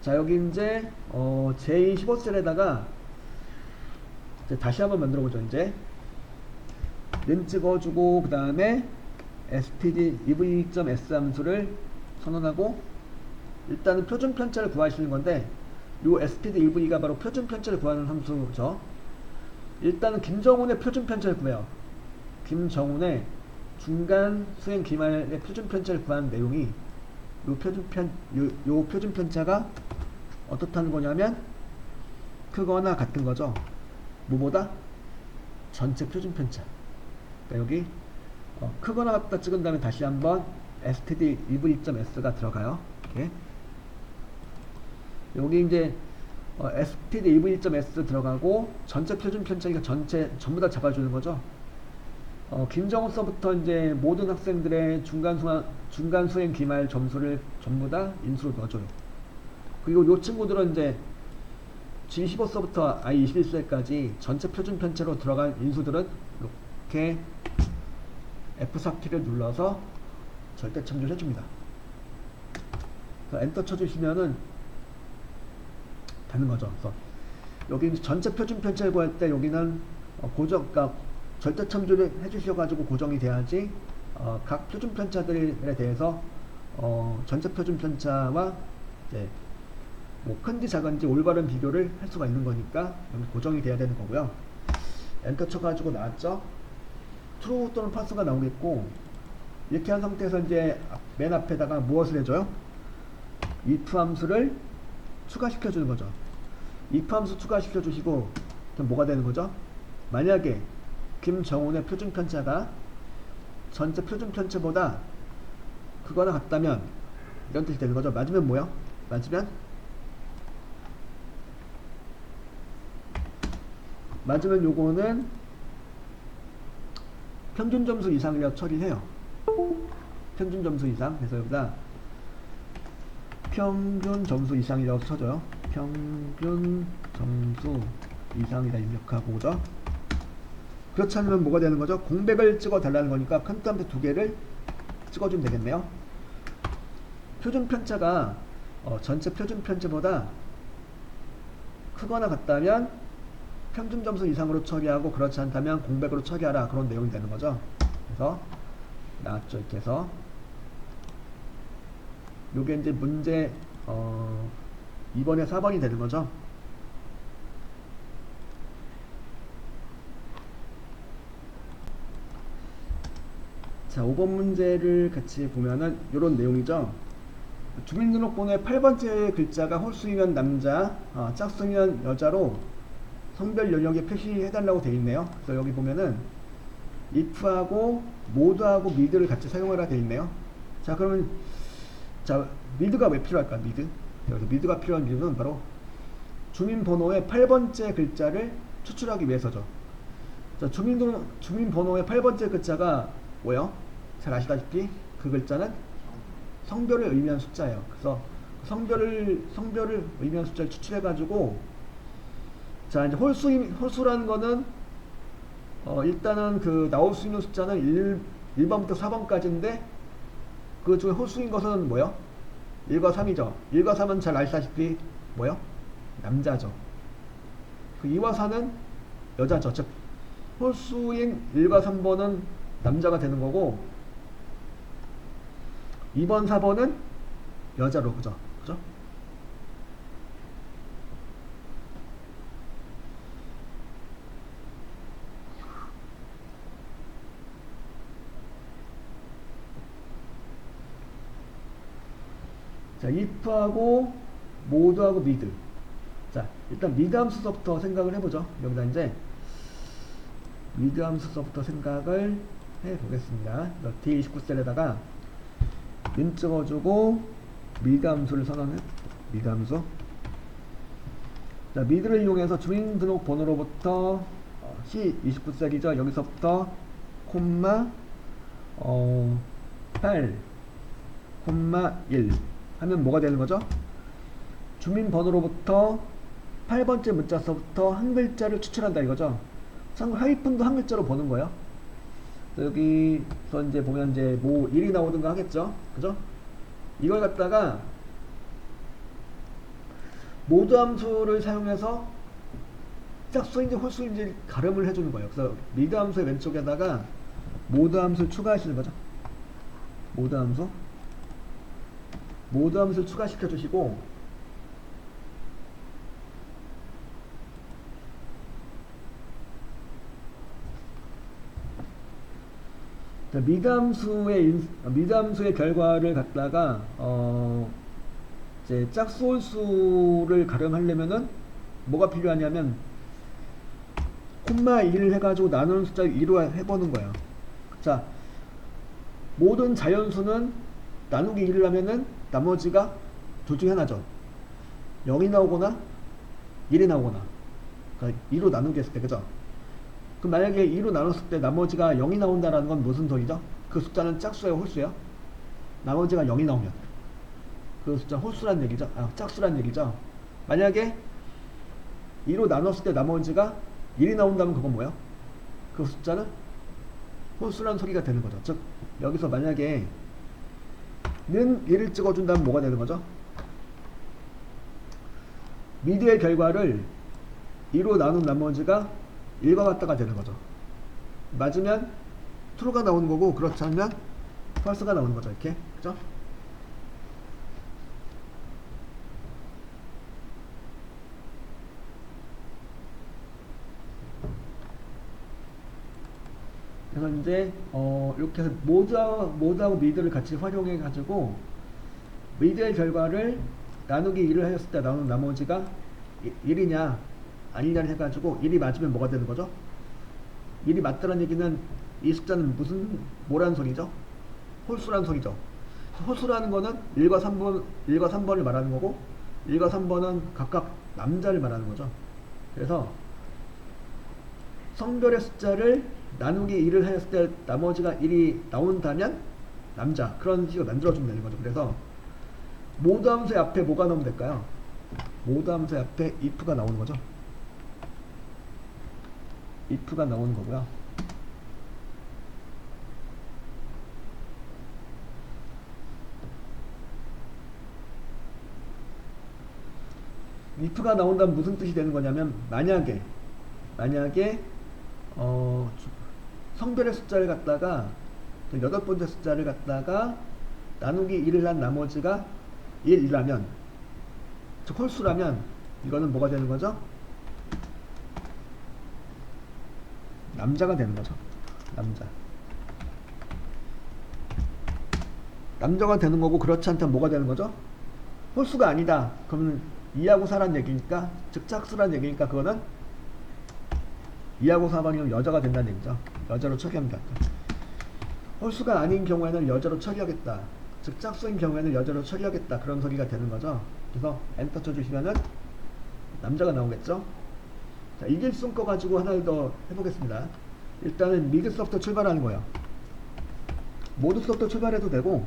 자, 여기 이제 j15셀에다가 다시 한번 만들어 보죠. 이제 는 찍어주고 그 다음에 std ev.s 함수를 선언하고, 일단은 표준 편차를 구하시는 건데, 요 std ev가 바로 표준 편차를 구하는 함수죠. 일단은 김정훈의 표준 편차를 구해요. 김정훈의 중간 수행 기말의 표준 편차를 구하는 내용이 요 표준 편차가 어떻다는 거냐면 크거나 같은 거죠. 뭐보다? 전체 표준 편차. 그러니까 여기 크거나 같다 찍은 다음에 다시 한번 std ev.s가 들어가요. 이렇게. 여기 이제 std ev.s 들어가고 전체 표준 편차니까 전부 다 잡아주는 거죠. 김정훈서부터 이제 모든 학생들의 중간 수행 기말 점수를 전부 다 인수로 넣어줘요. 그리고 요 친구들은 이제 G15서부터 I21세까지 전체 표준 편차로 들어간 인수들은 이렇게 F4키를 눌러서 절대 참조를 해줍니다. 엔터 쳐주시면은 되는 거죠. 그래서 여기 전체 표준 편차를 구할 때 여기는 그러니까 절대 참조를 해주셔가지고 고정이 돼야지 각 표준 편차들에 대해서 전체 표준 편차와 이제 뭐 큰지 작은지 올바른 비교를 할 수가 있는 거니까 여기 고정이 돼야 되는 거고요. 엔터 쳐가지고 나왔죠. true 또는 false가 나오겠고, 이렇게 한 상태에서 이제 맨 앞에다가 무엇을 해줘요? if 함수를 추가시켜 주는 거죠. if 함수 추가시켜 주시고, 그럼 뭐가 되는 거죠? 만약에 김정훈의 표준 편차가 전체 표준 편차보다 그거나 같다면 이런 뜻이 되는 거죠. 맞으면 뭐요? 맞으면 요거는 평균 점수 이상이라고 처리해요. 평균 점수 이상. 그래서 여기다 평균 점수 이상이라고 쳐줘요. 평균 점수 이상이다 입력하고, 그죠? 그렇지 않으면 뭐가 되는 거죠? 공백을 찍어 달라는 거니까 컨스턴트 두 개를 찍어주면 되겠네요. 표준 편차가 전체 표준 편차보다 크거나 같다면 평균 점수 이상으로 처리하고, 그렇지 않다면 공백으로 처리하라, 그런 내용이 되는 거죠. 그래서 나왔죠. 이렇게 해서 요게 이제 문제 2번에 4번이 되는 거죠. 자, 5번 문제를 같이 보면은 요런 내용이죠. 주민등록번호의 8번째 글자가 홀수이면 남자, 짝수이면 여자로 성별 연령에 표시해달라고 되어 있네요. 그래서 여기 보면은 if하고 mode하고 mid를 같이 사용하라 되어 있네요. 자, 그러면 자, mid가 왜 필요할까? 여기서 mid가 필요한 이유는 바로 주민번호의 8번째 글자를 추출하기 위해서죠. 자, 주민번호의 8번째 글자가 뭐예요? 잘 아시다시피 그 글자는 성별을 의미하는 숫자예요. 그래서 성별을 의미하는 숫자를 추출해가지고, 자, 이제 홀수라는 거는 일단은 그 나올 수 있는 숫자는 1번부터 4번까지인데 그 중에 홀수인 것은 뭐예요? 1과 3이죠. 1과 3은 잘 아시다시피 뭐예요? 남자죠. 그 2와 4는 여자죠. 즉 홀수인 1과 3번은 남자가 되는 거고, 2번 4번은 여자로. 그죠? 자, if하고 mode하고 mid. 자, 일단 mid 함수서부터 생각을 해보죠. 여기다 이제 mid 함수서부터 생각을 해보겠습니다. D29셀에다가 민 찍어주고 mid 함수를 선언해. mid 함수. 자, mid를 이용해서 주민등록번호로부터 C29셀이죠. 여기서부터 콤마 8 콤마 1 하면 뭐가 되는 거죠? 주민번호로부터 8번째 문자서부터 한 글자를 추출한다 이거죠. 참고로 하이픈도 한 글자로 보는 거예요. 여기서 이제 보면 이제 뭐 1이 나오든가 하겠죠. 그죠? 이걸 갖다가 모드 함수를 사용해서 짝수인지 홀수인지 가름을 해주는 거예요. 그래서 미드 함수의 왼쪽에다가 모드 함수를 추가하시는 거죠. 모드 함수를 추가시켜 주시고, 미드 함수의 결과를 갖다가 이제 짝수 홀수를 가름하려면은 뭐가 필요하냐면 콤마 1을 해가지고 나누는 숫자 2로 해보는 거예요. 자, 모든 자연수는 나누기 1을 하면은 나머지가 둘 중에 하나죠. 0이 나오거나 1이 나오거나. 그러니까 2로 나누기 했을 때, 그죠? 그럼 만약에 2로 나눴을 때 나머지가 0이 나온다는 건 무슨 소리죠? 그 숫자는 짝수예요, 홀수예요? 나머지가 0이 나오면 그 숫자 홀수란 얘기죠? 짝수란 얘기죠? 만약에 2로 나눴을 때 나머지가 1이 나온다면 그건 뭐예요? 그 숫자는 홀수란 소리가 되는 거죠. 즉 여기서 만약에 는 1을 찍어준다면 뭐가 되는 거죠? 미드의 결과를 2로 나눈 나머지가 1과 같다가 되는 거죠. 맞으면 true가 나오는 거고, 그렇지 않으면 false가 나오는 거죠. 이렇게, 그죠? 그래서 이제 이렇게 해서 모드하고 미드를 같이 활용해 가지고 미드의 결과를 나누기 1을 하였을 때 나오는 나머지가 1이냐 아니냐를 해가지고 1이 맞으면 뭐가 되는 거죠? 1이 맞다는 얘기는 이 숫자는 뭐라는 소리죠? 홀수라는 소리죠. 홀수라는 거는 1과 3번을 말하는 거고, 1과 3번은 각각 남자를 말하는 거죠. 그래서 성별의 숫자를 나누기 1을 했을 때 나머지가 1이 나온다면 남자, 그런 식으로 만들어주면 되는 거죠. 그래서 모드 함수의 앞에 뭐가 나오면 될까요? 모드 함수의 앞에 if가 나오는 거죠. if가 나오는 거고요. if가 나온다면 무슨 뜻이 되는 거냐면, 만약에 성별의 숫자를 갖다가 여덟 번째 숫자를 갖다가 나누기 1을 한 나머지가 1이라면, 즉 홀수라면 이거는 뭐가 되는 거죠? 남자가 되는 거죠. 남자가 되는 거고, 그렇지 않다면 뭐가 되는 거죠? 홀수가 아니다. 그러면 2하고 4란 얘기니까, 즉 짝수란 얘기니까 그거는 2하고 4번이면 여자가 된다는 얘기죠. 여자로 처리합니다. 홀수가 아닌 경우에는 여자로 처리하겠다. 즉 짝수인 경우에는 여자로 처리하겠다. 그런 소리가 되는 거죠. 그래서 엔터 쳐주시면은 남자가 나오겠죠. 자, 이길순 거 가지고 하나 더 해보겠습니다. 일단은 미드서부터 출발하는 거예요. 모드서부터 출발해도 되고,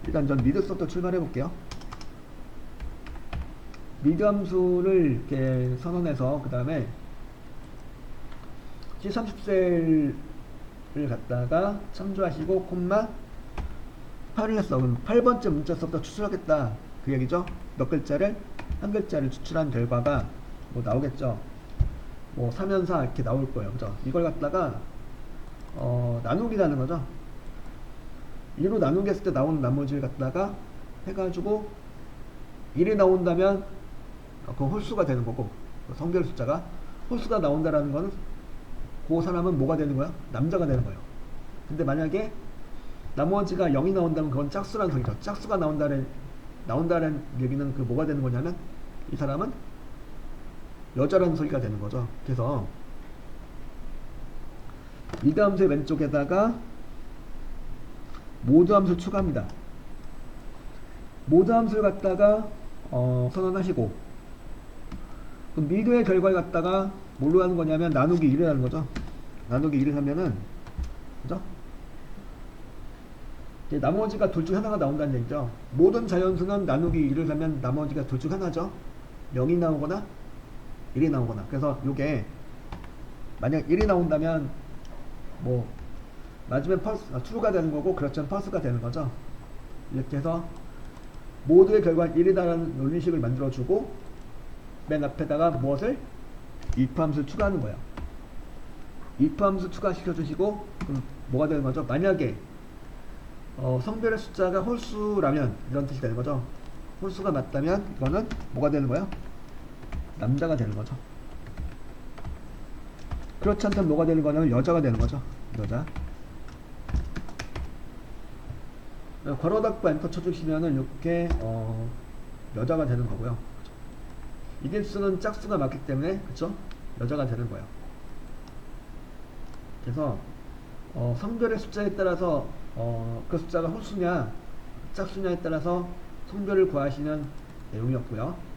일단 전 미드서부터 출발해 볼게요. 미드 함수를 이렇게 선언해서 그 다음에 C30셀을 갖다가 참조하시고 콤마 8을 했어. 그럼 8번째 문자서부터 추출하겠다, 그 얘기죠. 몇 글자를? 한 글자를 추출한 결과가 뭐 나오겠죠. 뭐 3연사 이렇게 나올 거예요. 그죠? 이걸 갖다가 나누기라는 거죠. 2로 나누기 했을 때 나오는 나머지를 갖다가 해가지고 1이 나온다면 그건 홀수가 되는 거고, 성별 숫자가 홀수가 나온다라는 거는 그 사람은 뭐가 되는 거야? 남자가 되는 거예요. 근데 만약에 나머지가 0이 나온다면 그건 짝수라는 소리죠. 짝수가 나온다는 얘기는 그 뭐가 되는 거냐면 이 사람은 여자라는 소리가 되는 거죠. 그래서 미드 함수의 왼쪽에다가 모드 함수를 추가합니다. 모드 함수를 갖다가 선언하시고, 그럼 미드의 결과를 갖다가 뭘로 하는 거냐면 나누기 1을 하는 거죠. 나누기 1을 하면은, 그죠? 이제 나머지가 둘 중 하나가 나온다는 얘기죠. 모든 자연수는 나누기 1을 하면 나머지가 둘 중 하나죠. 0이 나오거나 1이 나오거나. 그래서 요게 만약 1이 나온다면 뭐 맞으면 true가 되는 거고, 그렇지 않으면 false가 되는 거죠. 이렇게 해서 모두의 결과는 1이다라는 논리식을 만들어주고, 맨 앞에다가 무엇을? if 함수를 추가하는 거예요. if 함수 추가시켜 주시고 그럼 뭐가 되는 거죠? 만약에 성별의 숫자가 홀수라면 이런 뜻이 되는 거죠. 홀수가 맞다면 이거는 뭐가 되는 거예요? 남자가 되는 거죠. 그렇지 않다면 뭐가 되는 거냐면 여자가 되는 거죠. 여자. 괄호 닫고 엔터 쳐주시면은 이렇게 여자가 되는 거고요. 이길수는 짝수가 맞기 때문에 그쵸? 여자가 되는 거예요. 그래서 성별의 숫자에 따라서 그 숫자가 홀수냐 짝수냐에 따라서 성별을 구하시는 내용이었고요.